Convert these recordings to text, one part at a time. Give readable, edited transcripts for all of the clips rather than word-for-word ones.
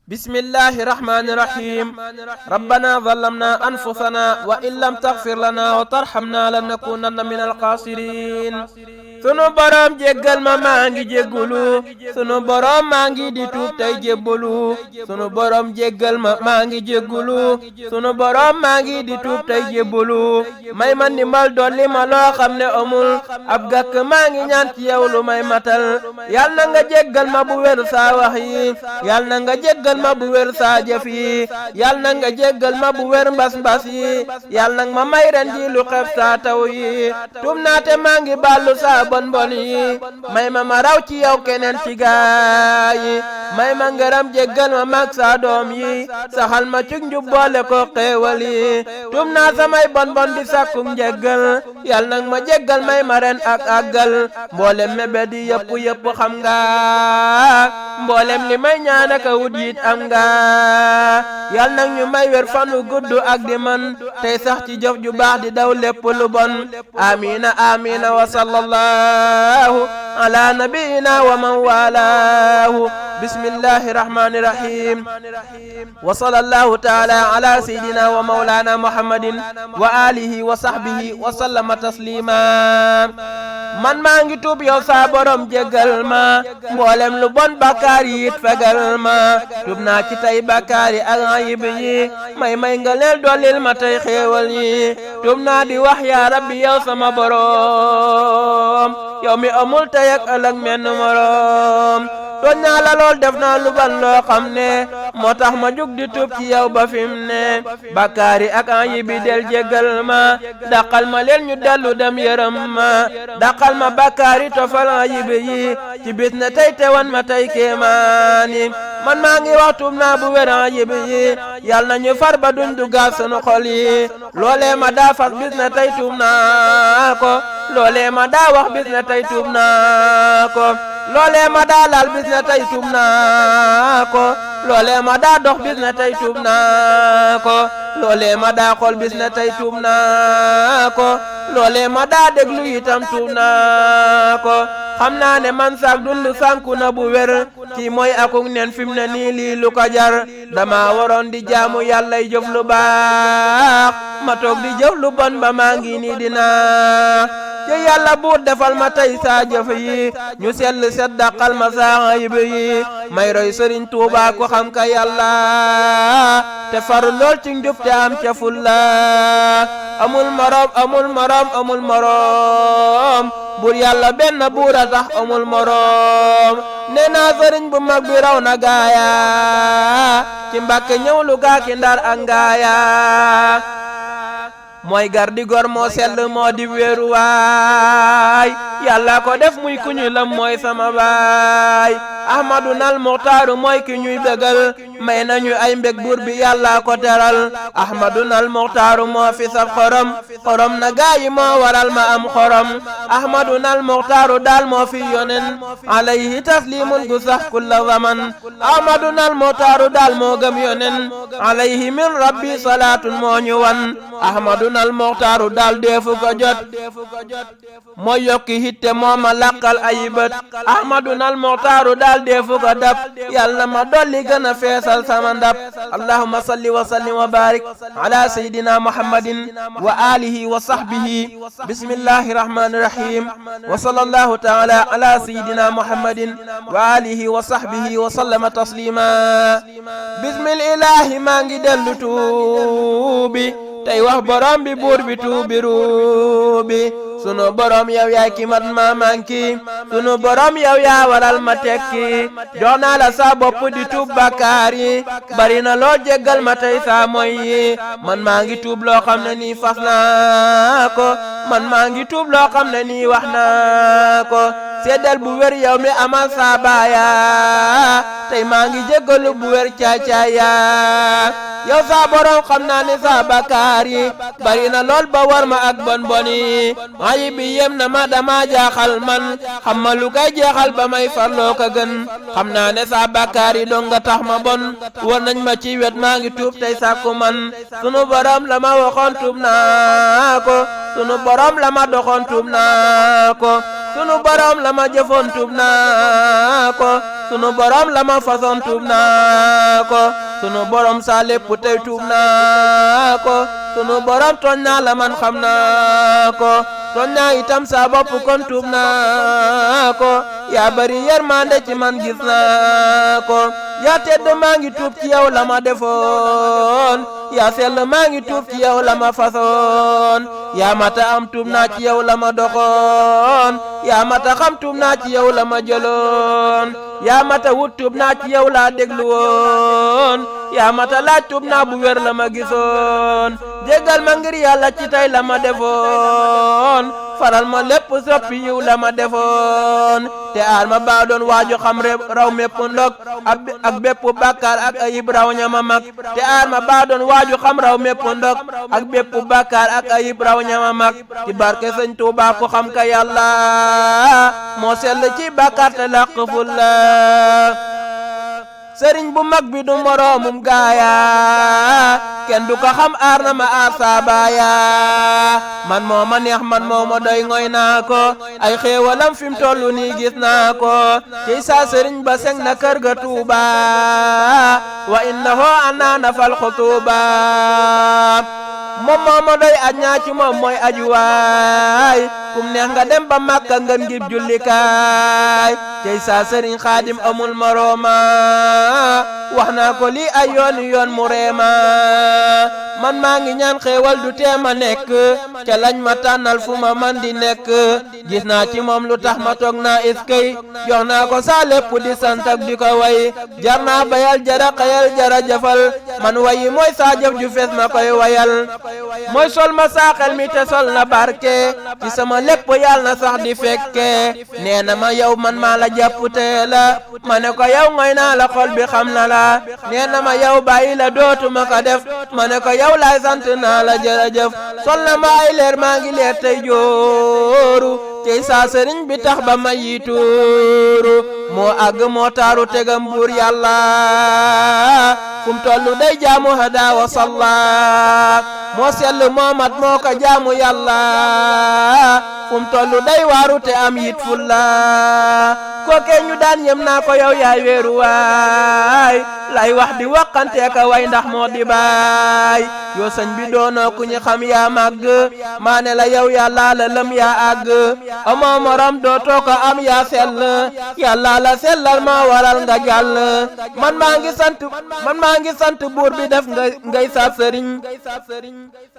بسم الله الرحمن الرحيم ربنا ظلمنا أنفسنا وإن لم تغفر لنا وترحمنا لنكونن من الخاسرين sunu borom jéggal ma maa ngi jéggulu sunu borom maa ngi di tuub tey jébbalu sunu borom jéggal ma maa ngi jéggulu sunu borom maa ngi di tuub tey jébbalu may ma ndimbal dolli ma loo xam ne amul ab gàkk maa ngi ñaan ci yow lu may matal yal na nga jéggal ma bu wér saa wax yi yal na nga jéggal ma bu wér saa jëf yi yal na nga jéggal ma bu wér mbas yi yal na ma may ren ji lu xeb saa taw yi tuub naa te maa ngi ballu saa bon bon yi may ma raw ci yow keneen ci gaa yi may ma ngërëm jéggal ma mag saa doom yi saxal ma ci njub boole ko xéewal yi tuub naa samay bon bon di sàkku njéggal yal nag ma jéggal may ma ren ak àggal mboolem mébét yi yëpp xam nga mboolem li may ñaan ak wut yit am nga yal nag ñu may wér fan wu gudd ak di man tey sax ci jëf ju baax di daw lépp lu bon amina amina wa sallallahu ala nabiyina wa man walaahu bismillahi rahmani rahim wa sallallahu taala ala sayyidina wa mawlana muhammadin wa alihi wa sahbihi wa sallama taslima man maa ngi tuub yow saa borom jéggal ma mboolem lu bon bakkaar yi it fegal ma tuub naa ci tey bakkaar yi ak ayib yi may nga leel dollil ma tey xéewal yi tuub naa di wax yaa rabbi yow sama borom yow mi amul tey ak ëllëg menn morom tooñ naa la lool def naa lu ban loo xam ne moo tax ma jug di tuub ci yow ba fim ne bakkaar yi ak ayib yi del jéggal ma dàqal ma leen ñu dellu dem yërëm ma dàqal ma bakkaar yi tofal ayib yi ci bis ne tey tewan ma tey kéemaani man maa ngi wax tuub naa bu wér ayib yi yal na ñu far ba duñ duggaat sunu xol yi loolee ma daa fas bis ne tey tuub naa ko loolee ma daa wax bis ne tey tuub naa ko loolee ma daa laal bis ne tey tuub naa ko loolee ma daa dox bis ne tey tuub naa ko loolee ma daa xool bis ne tey tuub naa ko loolee ma daa déglu itam tuub naa ko xam naa ne man saak dund sànku na bu wér kii mooy akuk nen fi mu ne nii lii lu ko jar dama waroon di jaamu yàllay jëf lu baax ma toog di jëf lu bon ba maa ngi nii dina te yàlla buur defal ma tey saa jëf yi ñu sell set dàqal ma saa ayib yi may roy sëriñ Tuuba ko xam ka yàlla te faru lool ci njub te am ca fulla amul morom buur yàlla benn buur a tax amul morom nee naa sëriñ bu mag bi raw na gaaya ci Mbàkke ñëw lu gaa ki Ndar ak ngaaya mooy gardi gor moo sell moo di wéeru waay yàlla ko def muy ku ñuy lam mooy sama baay ahmadu nal muxtaaru mooy ki ñuy bégal may nañu ay mbég buur bi yàlla ko teral ahmadu nal muxtaaru moo fi saf xorom na gaayi moo waral ma am xorom ahmadu nal muxtaaru daal moo fi yonen alayhi taslimun gu sax kulla zaman ahmadu nal muxtaaru daal moo gëm yonen alayhi min rabbi salaatun moo ñu wan ahmadu nal muxtaaru daal deefu ko jot moo yokki hitte moo ma laqal ayibët ahmadu nal muxtaaru daal deefu ko dab yàlla ma dolli gën a feesal sama ndab allahumma salli wa sallim wa barik ala sayyidina muhammadin wa alihi wa sahbihi bismillahi rahmani rahim wa sallallahu taala ala sayyidina muhammadin wa alihi wa sahbihi wa sallama taslima bismillahi maa ngi dellu tuubi tey wax borom bi buur bi tuubi ruubi sunu borom yow yaay ki mat ma manki sunu borom yow yaa waral ma tekki jox naa la sa bopp di tuub bakkaar yi bari na loo jéggal ma tey saa moy yi man maa ngi tuub loo xam ne nii fas naa ko man maa ngi tuub loo xam ne nii wax naa ko seddal bu wér yow mi amal saa baaya tey maa ngi jéggalu bu wér caacaaya yow saa borom xam naa ne saa bakkaar yi bari na lool ba war ma ak bon boni ayib bi yem na ma dama jaaxal man xam ma lu koy jeexal ba may farloo ko gën xam naa ne saa bakkaar yi dong nga tax ma bon war nañ ma ci wet maa ngi tuub tey sàkku man sunu borom la ma waxoon tuub naa ko sunu borom la ma doxoon tuub naa ko sunu borom la ma jëfoon tuub naa ko sunu borom la ma façon tuub naa ko sunu borom sa lépp tey tuub naa ko sunu borom tooñ naa la man xam naa ko tooñ naa itam sa bopp kon tuub naa ko yaa bari yërmande ci man gis naa ko yaa tedd maa ngi tuub ci yow la ma defoon yaa sell maa ngi tuub ci yow la ma façon yaa mata am tuub naa ci yow la ma doxoon yaa mata xam tuub naa ci yow la ma jëloon yaa mata wut tuub naa ci yow laa déglu woon yaa mata laaj tuub naa bu wér la ma gisoon jéggal ma ngir yàlla ci tey la ma defoon faral ma lépp soppi yiw la ma defoon te aar ma baa doon waaju xam raw mépp ndog ak bépp bàkkaar ak ayib raw ñama mag te aar ma baa doon waaju xam raw mépp ndog ak bépp bàkkaar ak ayib raw ñama mag ci barke sëñ Tuubaa ko xam ka yàlla moo sell ci bàkkaar te làq ful la sëriñ bu mag bi du moroomum gaaya kenn du ko xam aar na ma aar saabaaya man moo ma neex man moo ma doy ngoy naa ko ay xéewalam fi mu tollu nii gis naa ko ci saa sëriñ ba seng na kër ga Tuuba wa innahu anaana fal xutuuba moom moo ma doy aj ñaa ci moom mooy ajuwaay kum neex nga dem ba Makka ngeen ngib jullikaay cey saa sëriñ Xaadim amul morooma wax naa ko lii ay yoon mu reema man maa ngi ñaan xéewal du teema nekk ca lañ ma tànnal fu ma man di nekk gis naa ci moom lu tax ma toog naa iskay jox naa ko saa lépp di sant ak di ko way jar naa bayal jara xayal jara jëfal man wayi mooy saa jëf ju fees ma koy wayal mooy sol ma saa xel mi te sol na barke ci sama lépp yàlla na sax di fekke nee na ma yow man maa la jàpp te la ma ne ko yow ngoy naa la xol bi xam na la nee na ma yow bàyyi la dootuma ko def ma ne ko yow laay sant naa la jërëjëf sol na ma ay leer maa ngi leer tey jooru cey saa sëriñ bi tax ba ma yi tuuru moo àgg moo taaru tegam buur yàlla fu mu tollu day jaamu hada wa salla moo sell moo mat moo ko jaamu yàlla fu mu tollu day waaru te am yit fulla kookee ñu daan yem naa ko yow yaay weeru waay lay wax di waxante ka way ndax moo di baay yoo sëñ bi doonoo ku ñu xam yaa màgg maa ne la yow yàlla la lëm yaa àgg amoo morom dootoo ko am yaa sell yàlla la sellal maa waral nga jàll man maa ngi sant buur bi def ngay sa sëriñ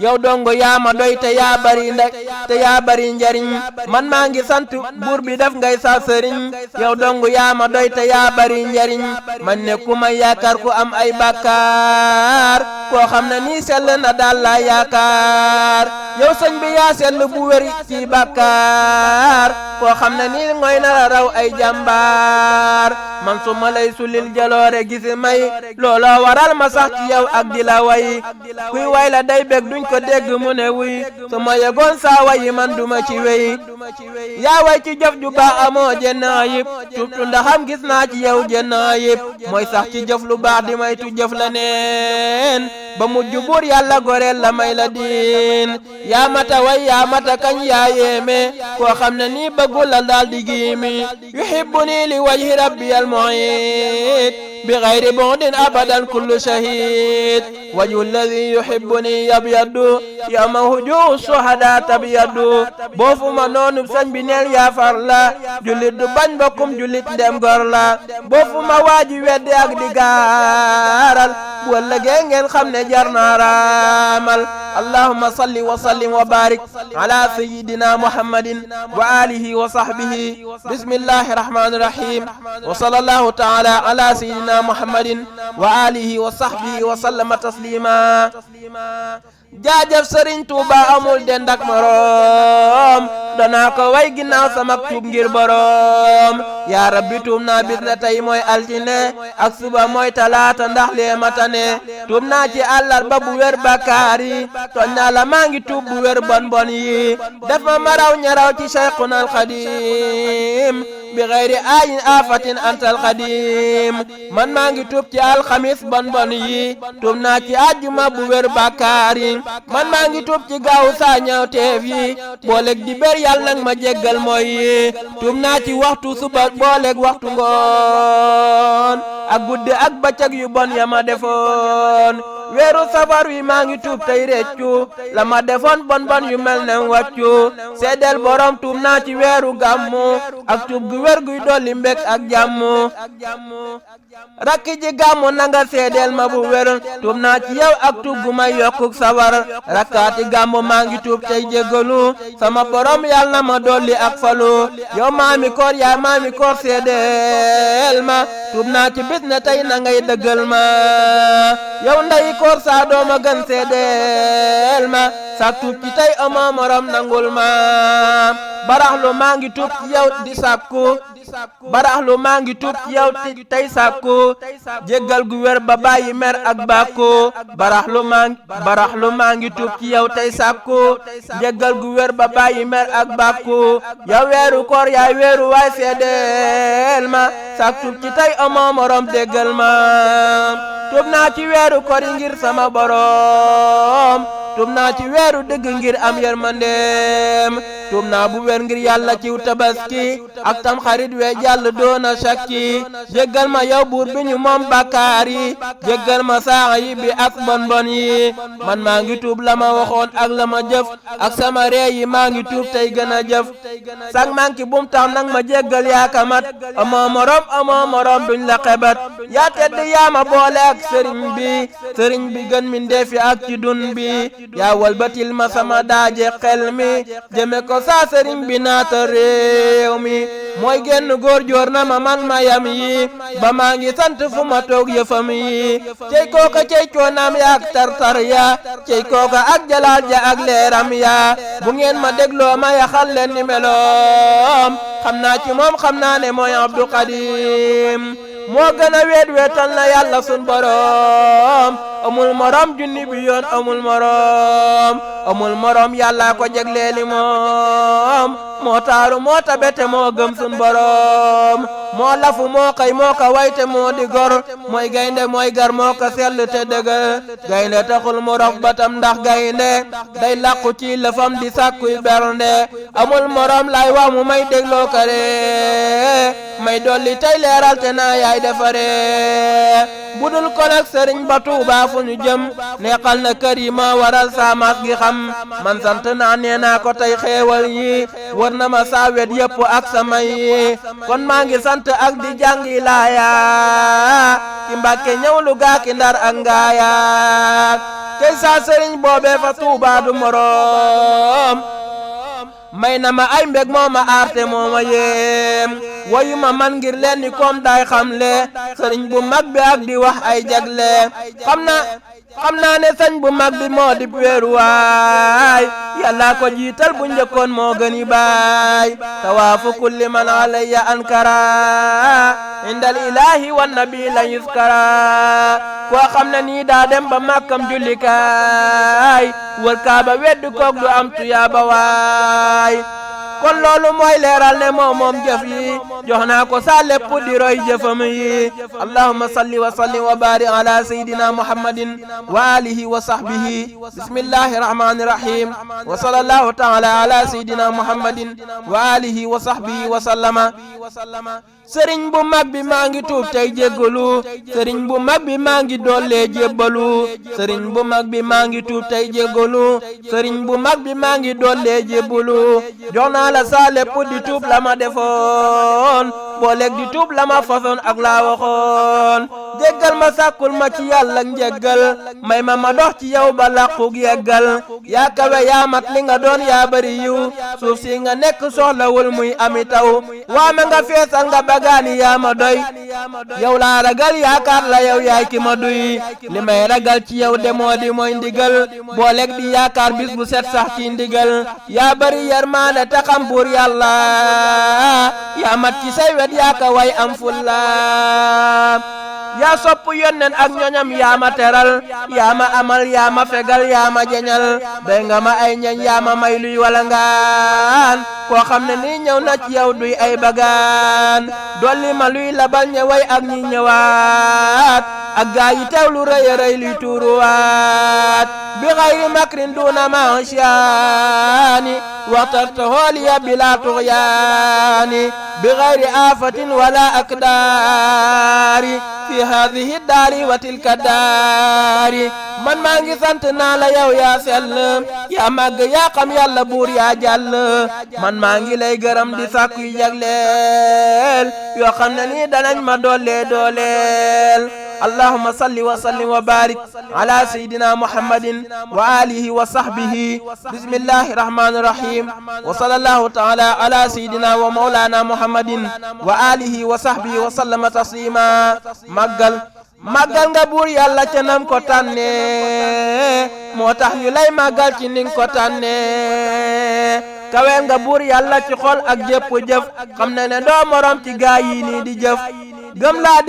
yow dongo yaa ma doy te yaa bari njariñ man maa ngi sant buur bi def ngay sa sëriñ yow dongo yaa ma doy te yaa bari njariñ man ne ku may yaakaar ku am ay bàkkaar koo xam ne nii sell na daal laa yaakaar yow sëñ bi yaa sell bu wér ci bàkkaar koo xam ne nii ngoy na la raw ay jàmbaar man su ma lay sulil jaloore gisi may looloo waral ma sax ci yow ak di la way kuy way la day bég duñ ko dégg mu ne wuy su ma yegoon saa wayi man duma ci wey yaa way ci jëf ju baax amoo jenn ayib tubtu ndaxam gis naa ci yow jenn ayib mooy sax ci jëf lu baax di may tu jëf la neen ba mujj buur yàlla goreel la may la diin yaa mata way yaa mata kañ yaa yéeme koo xam ne nii bëggul la daal di giimi yuhibbuni li wajhi rabbiyal mu'id bi ghayri bu'din abadan kullu shahid wajhu alladhi yuhibbuni yabyaddu yawma hujuhu shuhada tabyaddu boo fu ma noonu sëñ bi neel yaa far la jullit du bañ bokkum jullit ndem gor la boo fu ma waaji weddi ak di gaaral bu ëllëgee ngeen xam ne jar na raamal allahumma salli wa sallim wa barik ala sayyidina muhammadin wa alihi wa sahbihi bismillahi rahmani rahim wa sallallahu ta'ala ala sayyidina muhammadin wa alihi wa sahbihi wa sallama taslima jaajëf Sëriñ Tuuba amul dend ak moroom danaa ko way ginnaaw sama tuub ngir boroom yaa rabbi tuub naa bis na tey mooy altine ak suba mooy talaata ndax lee matane tuub naa ci àllarba bu wér bakkaar yi tooñ naa la maa ngi tuub bu wér bon bon yi def ma maraw ñaraw ci Cheikhuna al Xadim bi xayri ayin afatin antal xadim man maa ngi tuub ci alxamis bon bon yi tuub naa ci àjjuma bu wér bàkkaar yi man maa ngi tuub ci gaawu saa ñaaw teef yi booleeg di ber yàlla nag ma jéggal mooy yi tuub naa ci waxtu suba booleeg waxtu ngoon ak guddi ak bëccëg yu bon ya ma defoon weeru safar wi maa ngi tuub tey réccu la ma defoon bon bon yu mel ne wàccu seedeel borom tuub naa ci weeru gàmmu ak tuub gu wér guy dolli mbég ak jàmm rakki ji gàmmu nanga seedeel ma bu wér tuub naa ci yow ak tuub gu may yokkuk sawar rakkaati gàmmu maa ngi tuub tey jéggalu sama borom yàlla na ma dolli ak falu yow maami koor yaa maami koor seedeel ma tuub naa ci bis ne tey na ngay dëggal ma yow nday koor saa dooma gën seedeel ma sa tuub ci tey amoo morom nangul ma baraxlu maa ngi tuub ci yow di sàkku baraxlu maa ngi tuub ci yow tey sàkku jéggal gu wér ba bàyyi mer ak bàkku baraxlu maa ngi tuub ci yow tey sàkku jéggal gu wér ba bàyyi mer ak bàkku yow weeru koor yaay weeru waay seedeel ma sa tuub ci tey amoo morom déggal ma tuub naa ci weeru koor yi ngir sama borom tuub naa ci weeru dëgg ngir am yërmandeem tuub naa bu wér ngir yàlla ciw tabaski ak tam xarit wee jàll doona sakki jéggal ma yow buur bi ñu moom bàkkaar yi jéggal ma saaxa yi bi ak bon bon yi man maa ngi tuub la ma waxoon ak la ma jëf ak sama ree yi maa ngi tuub tey gën a jëf sag manki bum tax nag ma jéggal yaa kamat amoo morom duñ la xebat yaa tedd yaa ma boole ak sëriñ bi gën mi ndeefi ak ci dun bi yaa walbatil ma sama daaje xel mi jëme ko saa sëriñ bi naata réew mi mooy genn góor joor na ma man ma yam yi ba maa ngi sant fu ma toog yëfam yi cey kooka cey coonaam ya ak tartar ya cey kooka ak jalaal ja ak leeram ya bu ngeen ma dégloo ma yaxal leen ni meloom xam naa ci moom xam naa ne mooy Abdou Khadim moo gën a weetal na yàlla sun borom amul morom junni bi yoon amul morom yàlla ko jegleeli moom moo taaru moo tabete moo gëm sun borom moo lafu moo xëy moo ko wayte moo di gor mooy gaynde mooy gar moo ko sell te dëgg gaynde taxul mu rof batam ndax gaynde day làqu ci lëfam di sàkkuy bernde amul morom lay wax mu may dégloo kare may dolli tey leeral te naa yaay defare budul kon ak sëriñ ba Tuuba fu ñu jëm neexal na kër yi ma waral saamaas gi xam man sant naa nee naa ko tey xeewal yi war na ma saa wet yëpp ak samay yi kon maa ngi sant ak di jàngi laaya ki Mbàkke ñëw lu gaa ki Ndar ak ngaaya tey saa sëriñ boobee fa Tuuba du morom may na ma ay mbég moo ma aarte moo ma yéem wayu ma man ngir leen ni koom daay xamle sëriñ bu mag bi ak di wax ay jagle xam naa ne sëñ bu mag bi moo di weeruwaay yàlla ko jiital bu njëkkoon moo gëni baay tawaafu kulli man alayya ankara indal ilahi wan nabi la yuskara koo xam ne nii daa dem ba màkkam jullikaay wër kaaba weddi koog du am tuyaaba waay kon loolu mooy leeral ne moom jëf yi jox naa ko sa lépp di roy jëfam yi allahumma salli wa sallim wa barik ala sayyidina muhammadin wa alihi wa sahbihi bismillahi rahmani rahim wa sallallahu ta'ala ala sayyidina muhammadin wa alihi wa sahbihi wa sallama sëriñ bu mag bi maa ngi tuub tey jéggalu sëriñ bu mag bi maa ngi dollee jébbalu sëriñ bu mag bi maa ngi tuub tey jéggalu sëriñ bu mag bi maa ngi dollee jébbalu jox naa la saa lépp di tuub la ma defoon booleeg di tuub la ma fasoon ak laa waxoon jéggal ma sàkkul ma ci yàlla njéggal may ma dox ci yow ba làqug yeggal yaa kawe yaa mat li nga doon yaa bari yiw suuf si nga nekk soxlawul muy ami taw waame nga feesal nga bagaani yaa ma doy yow laa ragal yaakaar la yow yaay ki ma duy li may ragal ci yow de moo di mooy ndigal booleeg di yaakaar bis bu set sax ci ndigal yaa bari yërmaande te xam buur yàlla yaa mat ci say wet yaa ka way am fulla yaa sopp yonnen ak ñoñam yaa ma teral yaa ma amal yaa ma fegal yaa ma jeñal doy nga ma ay ñañ yaa ma may luy wala ngaan koo xam ne nii ñëw na ci yow duy ay bagaan dolli ma luy labal ñëway ak ñi ñëwaat ak gaa yi teew lu rëy a rëy luy tuuruwaat bi xayri makrin duna manshaani waxtarta hooliya bila tuxyaani bi xayri aafatin wala akdaari fi haadihi daari wa tilka daari man maa ngi sant naa la yow yaa sell yaa màgg yaa xam yàlla buur yaa jàll man maa ngi lay gërëm di sàkku yu jagleel yoo xam ne nii danañ ma dooleel allahumma salli wa sallim wa barik ala sayyidina muhammadin wa alihi wa sahbihi bismillahi rahmani rahim wa sallallahu ta'ala ala sayyidina wa maulana muhammadin wa alihi wa sahbihi wa sallama taslima màggal nga buur yàlla ca nam ko tànne moo tax ñu lay màggal ci ning ko tànne kawe nga buur yàlla ci xol ak jëpp jëf xam ne ne doo morom ci gaa yi nii di jëf gëm laa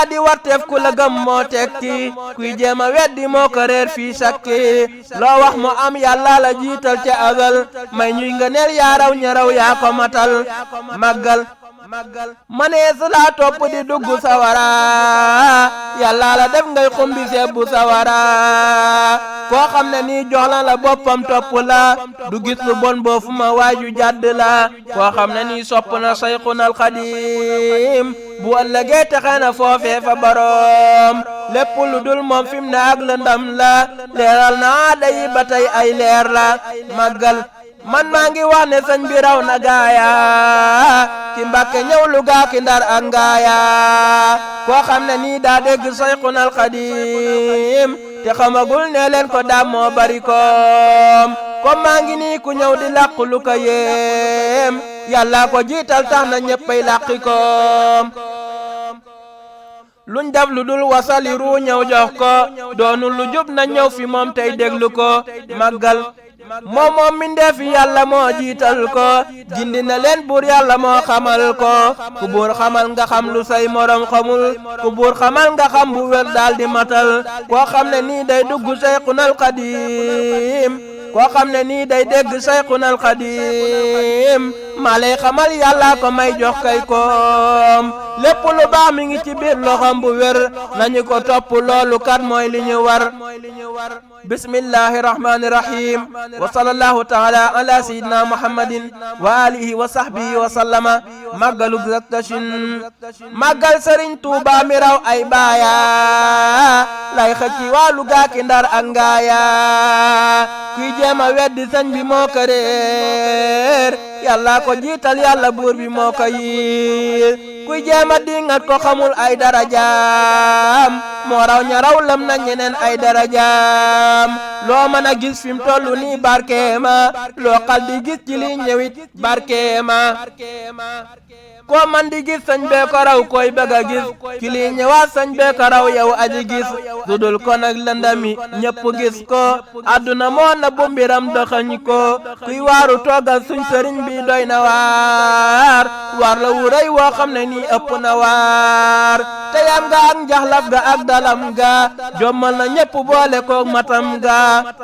di warteef ku la gëm moo tekki kuy jéem a weddi moo ko réer fii sakki loo wax mu am yàlla la jiital ca azal may ñuy nga neel yaa raw ña raw yaa ko matal màggal manees laa topp di dugg sawara yàlla la def ngay xumbi seebu sawara koo xam ne nii jox la boppam topp la du gis lu bon boo fu ma waaju jàdd la koo xam ne nii sopp na sayxuna alxadim bu ëllëgee texe na foofee fa boroom lépp lu dul moom fim ne ak lëndam la leeral na aada yi ba tey ay leer la màggal man maa ngi wax ne sëñ bi raw na gaaya ki Mbàkke ñëw lu gaa ki Ndar ak ngaaya koo xam ne nii daa dégg sayxuna alxadim te xamagul ne leen ko daam moo bari koom comme maa ngi nii ku ñëw di làq lu ko yéem yàlla ko jiital tax na ñëppay làqi koom luñ def lu dul wasali ru ñëw jox ko doonul lu jub na ñëw fi moom tey déglu ko màggal moom mindeef yàlla moo jiital ko gindi na leen buur yàlla moo xamal ko ku buur xamal nga xam lu say morom xamul ku buur xamal nga xam bu wér daal di matal koo xam ne nii day dugg sayxunal xadim koo xam ne nii day dégg sayxunal xadim maa lay xamal yàlla ko may jox kay koom lépp lu baax mi ngi ci biir loxam bu wér nañu ko topp loolu kat mooy li ñu war bismillahi rahmani rahim wa sallallahu taala ala sayyidina muhammadin wa alihi wa sahbihi wa sallama màggalu zaktashin màggal sëriñ Tuuba mi raw ay baaya lay xëcci wàllu gaaki Ndar ak ngaaya kuy jéema weddi sëñ bi moo ko réer yàlla ko jiital yàlla buur bi moo ko yiir kuy jéema dingat ko xamul ay darajaam moo raw ña raw lam na ñeneen ay darajaam loo mën a gis fi mu tollu nii barkeema loo xal di gis ci li ñëwit barkeema koo man di gis sëñ bee ko raw koy bëgg a gis ki lii ñëwaat sëñ bee ko raw yow aji gis dudul ko nag lëndami ñëpp gis ko àdduna moo na bu mbiram dëxëñ ko kuy waaru toogal suñ sëriñ bi doy na waar la wu rëy woo xam ne nii ëpp na waar te yam nga ak njaxlaf ga ak dalam ga jommal na ñëpp boole koog matam ga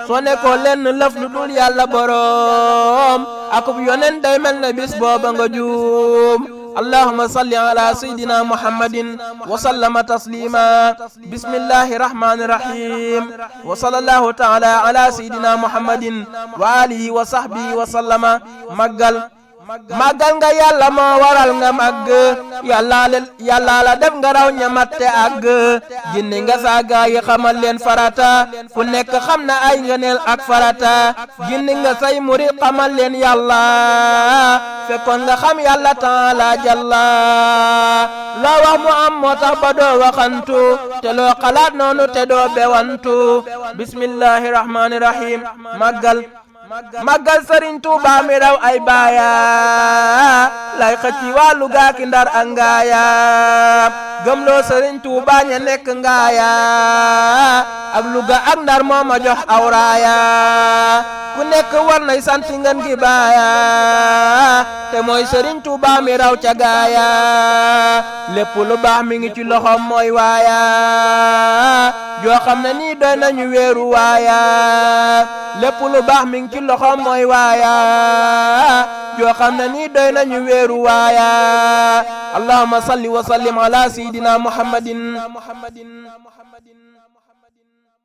soo ne ko lenn lëf lu dul yàlla boroom akub yonen day mel ne bis booba nga juum اللهم صل على سيدنا محمد وسلم تسليما بسم الله الرحمن الرحيم وصلى الله تعالى على سيدنا محمد وآله وصحبه وسلم màggal nga yàlla moo waral nga màgg yàlla la def nga raw ña matte àgg gindi nga saaga yi xamal leen farata ku nekk xam na ay ngëneel ak farata gindi nga say murid xamal leen yàlla fekkoon nga xam yàlla taala jalla loo wax mu am moo tax ba doo waxantu te loo xalaat noonu te doo bewantu bismillahi rahmani rahim màggal sëriñ Tuuba mi raw ay baaya lay xëcci wàllu gaaki Ndar ak ngaaya gëmloo sëriñ Tuuba ña nekk ngaaya ak Luga ak Ndar moo ma jox awraaya ku nekk war nay sant ngeen gi baaya te mooy Sëriñ Tuubaa mi raw ca gaaya lépp lu baax mi ngi ci loxom mooy waaya joo xam ne nii doy nañu weeru waaya lépp lu baax mi ngi ci loxom mooy waaya joo xam ne nii doy nañu weeru waaya allahumma salli wa sallim ala sayyidina muhammadin